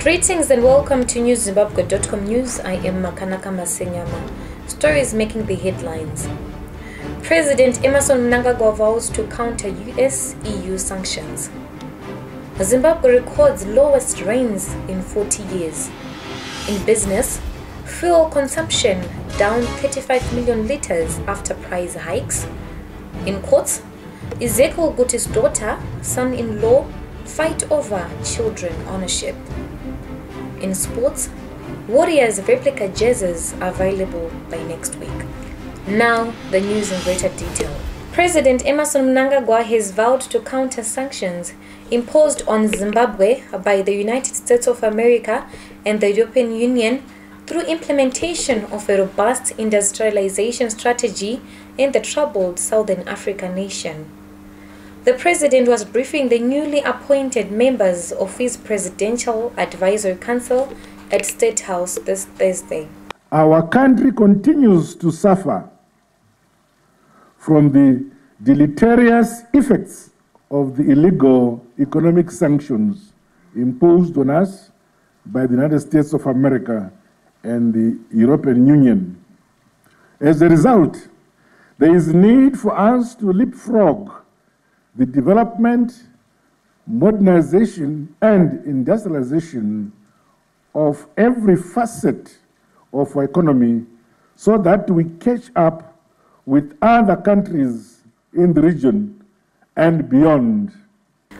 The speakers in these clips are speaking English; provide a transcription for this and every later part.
Greetings and welcome to newszimbabwe.com news. I am Makanaka Masenyama. Stories making the headlines. President Emmerson Mnangagwa vows to counter US-EU sanctions. Zimbabwe records lowest rains in 40 years. In business, fuel consumption down 35 million liters after price hikes. In courts, Ezekiel Guti's daughter, son-in-law fight over children ownership. In sports, Warriors replica jerseys available by next week. Now, the news in greater detail. President Emmerson Mnangagwa has vowed to counter sanctions imposed on Zimbabwe by the United States of America and the European Union through implementation of a robust industrialization strategy in the troubled Southern African nation. The president was briefing the newly appointed members of his Presidential Advisory Council at State House this Thursday. Our country continues to suffer from the deleterious effects of the illegal economic sanctions imposed on us by the United States of America and the European Union. As a result, there is need for us to leapfrog the development, modernization, and industrialization of every facet of our economy so that we catch up with other countries in the region and beyond.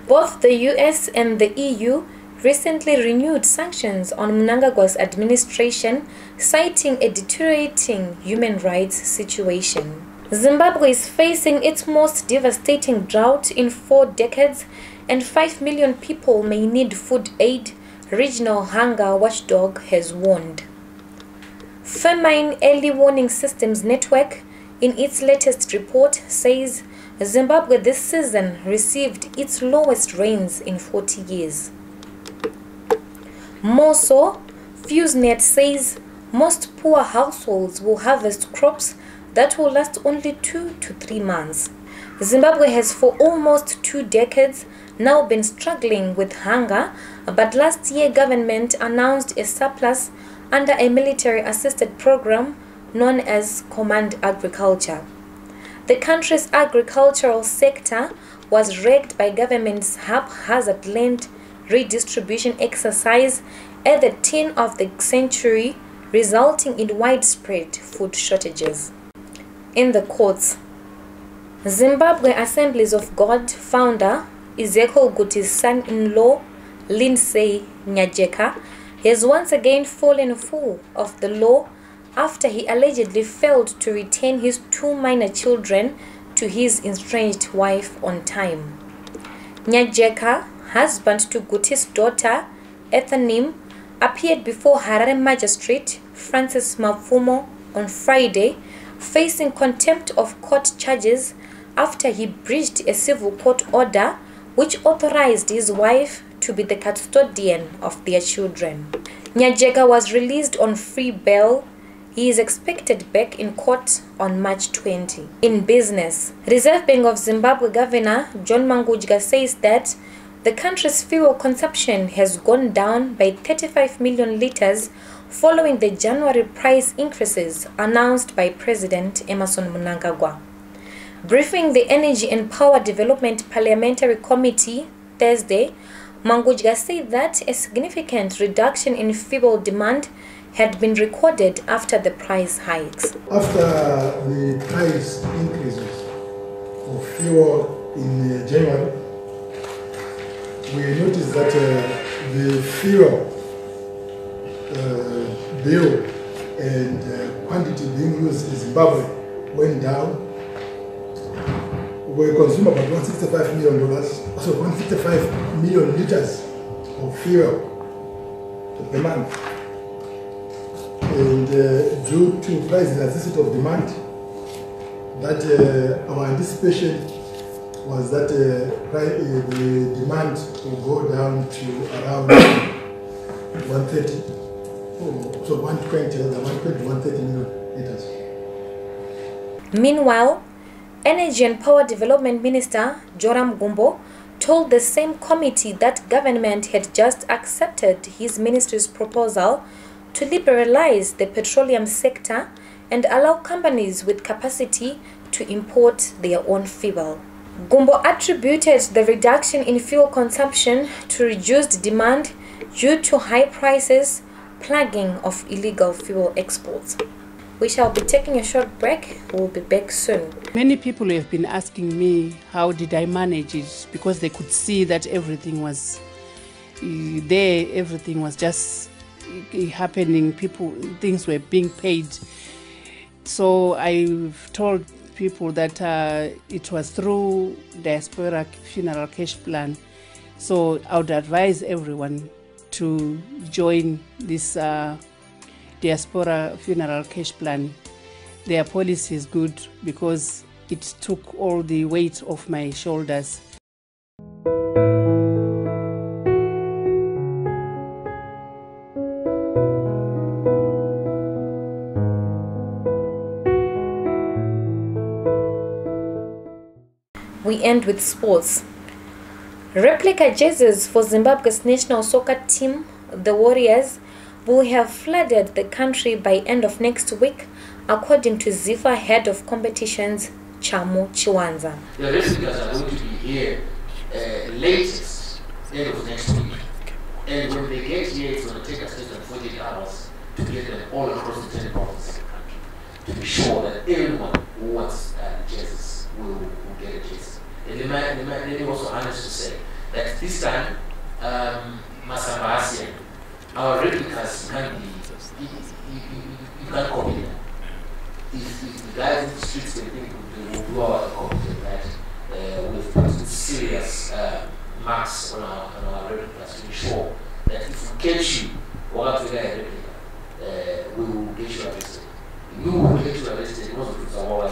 Both the US and the EU recently renewed sanctions on Mnangagwa's administration, citing a deteriorating human rights situation. Zimbabwe is facing its most devastating drought in 4 decades, and 5 million people may need food aid, regional hunger watchdog has warned. Famine Early Warning Systems Network, in its latest report, says Zimbabwe this season received its lowest rains in 40 years. More so, FuseNet says most poor households will harvest crops that will last only 2 to 3 months. Zimbabwe has for almost 2 decades now been struggling with hunger, but last year government announced a surplus under a military-assisted program known as Command Agriculture. The country's agricultural sector was wrecked by government's haphazard land redistribution exercise at the turn of the century, resulting in widespread food shortages. In the courts, Zimbabwe Assemblies of God founder Ezekiel Guti's son-in-law Lindsay Mnangagwa has once again fallen foul of the law after he allegedly failed to return his 2 minor children to his estranged wife on time. Mnangagwa, husband to Guti's daughter Ethanim, appeared before Harare Magistrate Francis Mafumo on Friday, facing contempt of court charges after he breached a civil court order which authorized his wife to be the custodian of their children. Mnangagwa was released on free bail. He is expected back in court on March 20. In business, Reserve Bank of Zimbabwe Governor John Mnangagwa says that the country's fuel consumption has gone down by 35 million liters following the January price increases announced by President Emmerson Mnangagwa. Briefing the Energy and Power Development Parliamentary Committee Thursday, Mnangagwa said that a significant reduction in fuel demand had been recorded after the price hikes. After the price increases of fuel in January, we noticed that the fuel bill and quantity being used in Zimbabwe went down. We consume about $165 million, so 155 million liters of fuel per month. And due to price elasticity of demand, that our anticipation was that the demand will go down to around 130, so 120, 130 million liters. Meanwhile, Energy and Power Development Minister Joram Gumbo told the same committee that government had just accepted his ministry's proposal to liberalize the petroleum sector and allow companies with capacity to import their own fuel. Gumbo attributed the reduction in fuel consumption to reduced demand due to high prices, plaguing of illegal fuel exports. We shall be taking a short break. We'll be back soon. Many people have been asking me how did I manage it, because they could see that everything was there, everything was just happening, things were being paid. So I've told people that it was through diaspora funeral cash plan. So I would advise everyone to join this diaspora funeral cash plan. Their policy is good because it took all the weight off my shoulders. We end with sports. Replica jerseys for Zimbabwe's national soccer team, the Warriors, will have flooded the country by end of next week, according to ZIFA head of competitions, Chamo Chiwanza. The replicas are going to be here latest end of next week. And when they get here, it's going to take us less than 48 hours to get them all across the 10 provinces of the country, to be sure that everyone who wants jerseys will get a jersey. And let me also honest to say that this time, Masamba Asian, our replicas can't be, you can't copy them. If the guys in the streets they think we will do our copy of that, we've put serious marks on our replicas to be sure that if we catch you or have to get a replica, we will get you arrested. You will get you arrested because of the war.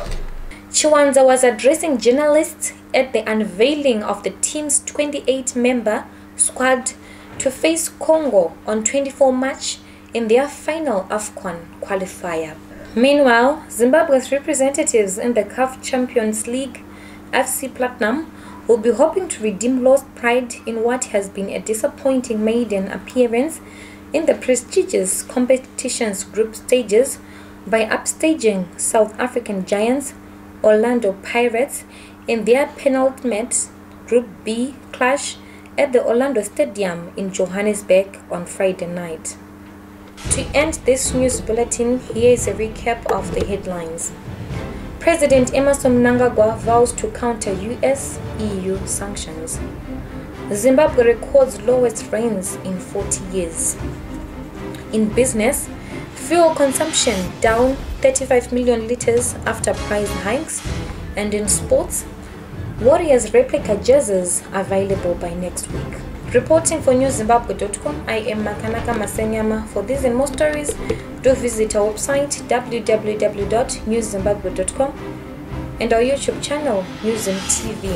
Chiwanza was addressing journalists at the unveiling of the team's 28-member squad to face Congo on 24 March in their final AFCON qualifier. Meanwhile, Zimbabwe's representatives in the CAF Champions League, FC Platinum, will be hoping to redeem lost pride in what has been a disappointing maiden appearance in the prestigious competition's group stages by upstaging South African giants Orlando Pirates in their penultimate Group B clash at the Orlando Stadium in Johannesburg on Friday night. To end this news bulletin, here is a recap of the headlines. President Emmerson Mnangagwa vows to counter US-EU sanctions. Zimbabwe records lowest rains in 40 years. In business, fuel consumption down 35 million liters after price hikes. And in sports, Warriors replica jerseys available by next week. Reporting for newszimbabwe.com, I am Makanaka Masenyama. For these and more stories, do visit our website www.newszimbabwe.com and our YouTube channel, Zim TV.